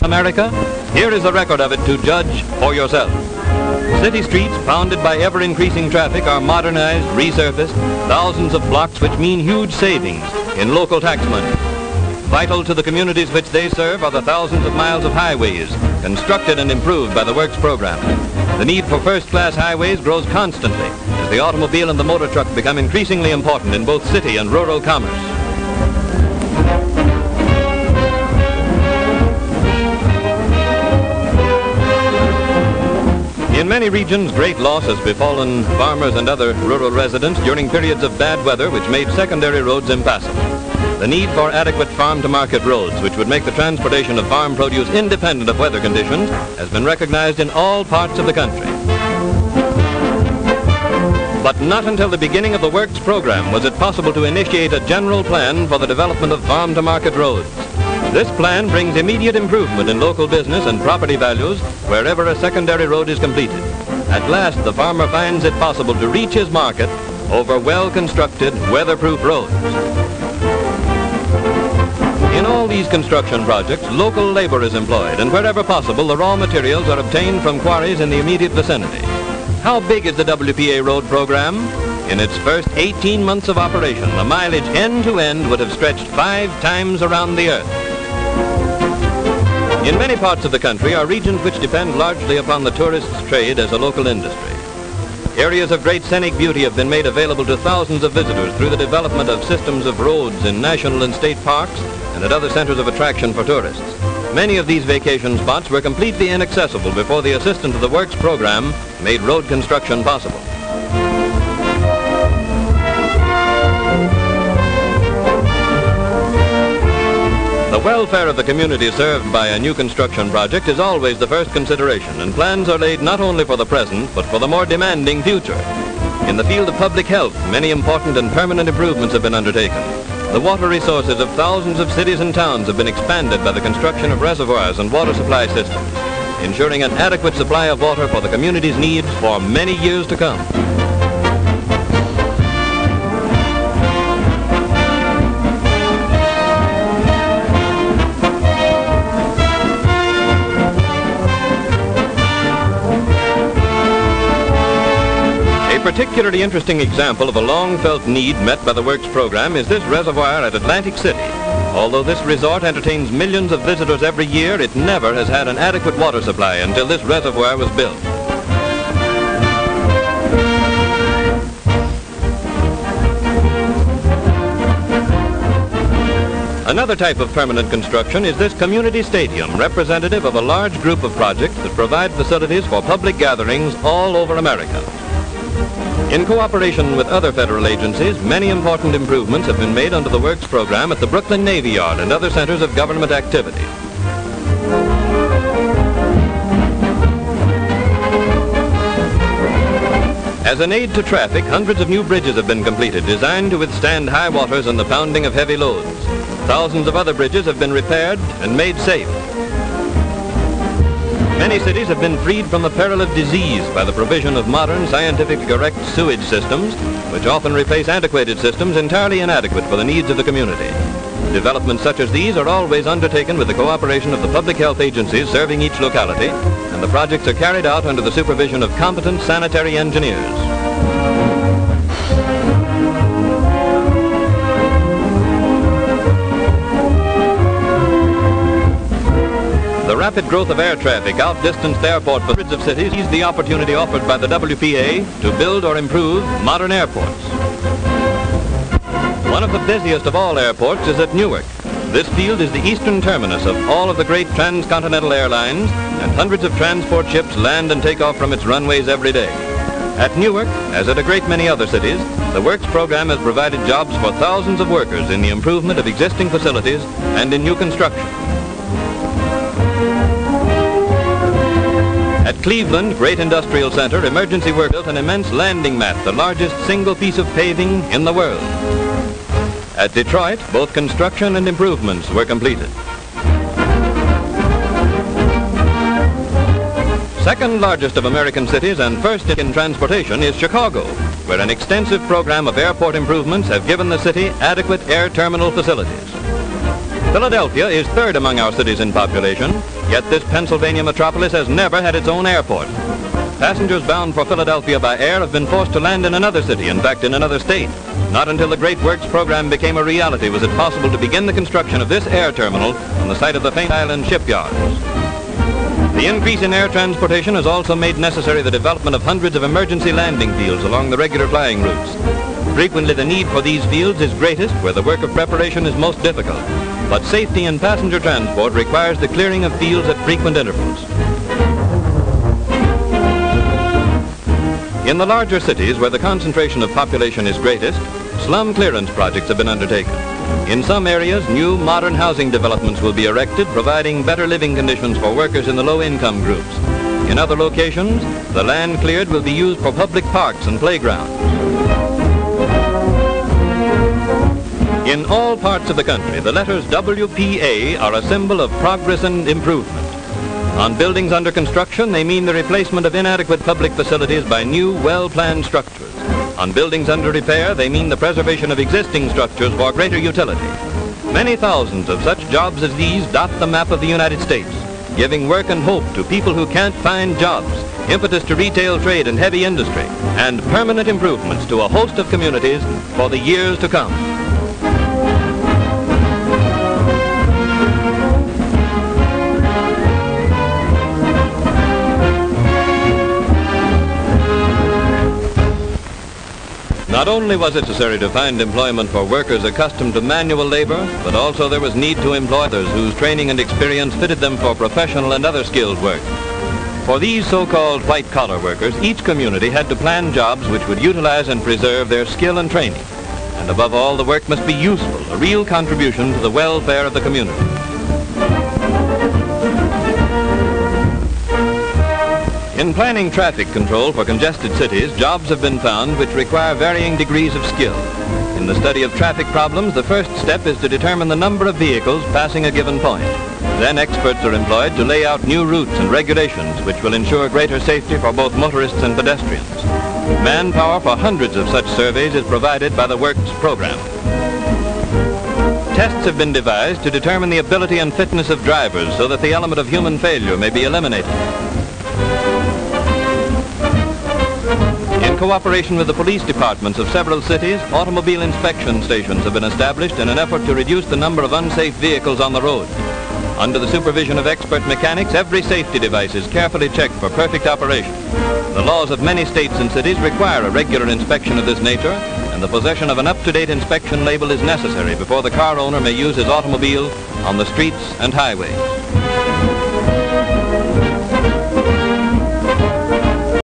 America? Here is a record of it to judge for yourself. City streets, pounded by ever-increasing traffic, are modernized, resurfaced, thousands of blocks which mean huge savings in local tax money. Vital to the communities which they serve are the thousands of miles of highways, constructed and improved by the Works program. The need for first-class highways grows constantly as the automobile and the motor truck become increasingly important in both city and rural commerce. In many regions, great loss has befallen farmers and other rural residents during periods of bad weather which made secondary roads impassable. The need for adequate farm-to-market roads, which would make the transportation of farm produce independent of weather conditions, has been recognized in all parts of the country. But not until the beginning of the Works program was it possible to initiate a general plan for the development of farm-to-market roads. This plan brings immediate improvement in local business and property values wherever a secondary road is completed. At last, the farmer finds it possible to reach his market over well-constructed, weatherproof roads. In all these construction projects, local labor is employed, and wherever possible, the raw materials are obtained from quarries in the immediate vicinity. How big is the WPA road program? In its first 18 months of operation, the mileage end to end would have stretched 5 times around the earth. In many parts of the country are regions which depend largely upon the tourist's trade as a local industry. Areas of great scenic beauty have been made available to thousands of visitors through the development of systems of roads in national and state parks and at other centers of attraction for tourists. Many of these vacation spots were completely inaccessible before the assistance of the Works program made road construction possible. The welfare of the community served by a new construction project is always the first consideration, and plans are laid not only for the present, but for the more demanding future. In the field of public health, many important and permanent improvements have been undertaken. The water resources of thousands of cities and towns have been expanded by the construction of reservoirs and water supply systems, ensuring an adequate supply of water for the community's needs for many years to come. A particularly interesting example of a long-felt need met by the Works program is this reservoir at Atlantic City. Although this resort entertains millions of visitors every year, it never has had an adequate water supply until this reservoir was built. Another type of permanent construction is this community stadium, representative of a large group of projects that provide facilities for public gatherings all over America. In cooperation with other federal agencies, many important improvements have been made under the Works program at the Brooklyn Navy Yard and other centers of government activity. As an aid to traffic, hundreds of new bridges have been completed, designed to withstand high waters and the pounding of heavy loads. Thousands of other bridges have been repaired and made safe. Many cities have been freed from the peril of disease by the provision of modern, scientifically correct sewage systems, which often replace antiquated systems entirely inadequate for the needs of the community. Developments such as these are always undertaken with the cooperation of the public health agencies serving each locality, and the projects are carried out under the supervision of competent sanitary engineers. The rapid growth of air traffic outdistanced the airport for hundreds of cities seized the opportunity offered by the WPA to build or improve modern airports. One of the busiest of all airports is at Newark. This field is the eastern terminus of all of the great transcontinental airlines, and hundreds of transport ships land and take off from its runways every day. At Newark, as at a great many other cities, the Works program has provided jobs for thousands of workers in the improvement of existing facilities and in new construction. At Cleveland Great Industrial Center, emergency work built an immense landing mat, the largest single piece of paving in the world. At Detroit, both construction and improvements were completed. Second largest of American cities and first in transportation is Chicago, where an extensive program of airport improvements have given the city adequate air terminal facilities. Philadelphia is third among our cities in population, yet this Pennsylvania metropolis has never had its own airport. Passengers bound for Philadelphia by air have been forced to land in another city, in fact in another state. Not until the Great Works program became a reality was it possible to begin the construction of this air terminal on the site of the famed Island shipyards. The increase in air transportation has also made necessary the development of hundreds of emergency landing fields along the regular flying routes. Frequently the need for these fields is greatest where the work of preparation is most difficult, but safety in passenger transport requires the clearing of fields at frequent intervals. In the larger cities where the concentration of population is greatest, slum clearance projects have been undertaken. In some areas, new modern housing developments will be erected, providing better living conditions for workers in the low-income groups. In other locations, the land cleared will be used for public parks and playgrounds. In all parts of the country, the letters WPA are a symbol of progress and improvement. On buildings under construction, they mean the replacement of inadequate public facilities by new, well-planned structures. On buildings under repair, they mean the preservation of existing structures for greater utility. Many thousands of such jobs as these dot the map of the United States, giving work and hope to people who can't find jobs, impetus to retail trade and heavy industry, and permanent improvements to a host of communities for the years to come. Not only was it necessary to find employment for workers accustomed to manual labor, but also there was need to employ others whose training and experience fitted them for professional and other skilled work. For these so-called white-collar workers, each community had to plan jobs which would utilize and preserve their skill and training. And above all, the work must be useful, a real contribution to the welfare of the community. In planning traffic control for congested cities, jobs have been found which require varying degrees of skill. In the study of traffic problems, the first step is to determine the number of vehicles passing a given point. Then experts are employed to lay out new routes and regulations which will ensure greater safety for both motorists and pedestrians. Manpower for hundreds of such surveys is provided by the Works program. Tests have been devised to determine the ability and fitness of drivers so that the element of human failure may be eliminated. In cooperation with the police departments of several cities, automobile inspection stations have been established in an effort to reduce the number of unsafe vehicles on the road. Under the supervision of expert mechanics, every safety device is carefully checked for perfect operation. The laws of many states and cities require a regular inspection of this nature, and the possession of an up-to-date inspection label is necessary before the car owner may use his automobile on the streets and highways.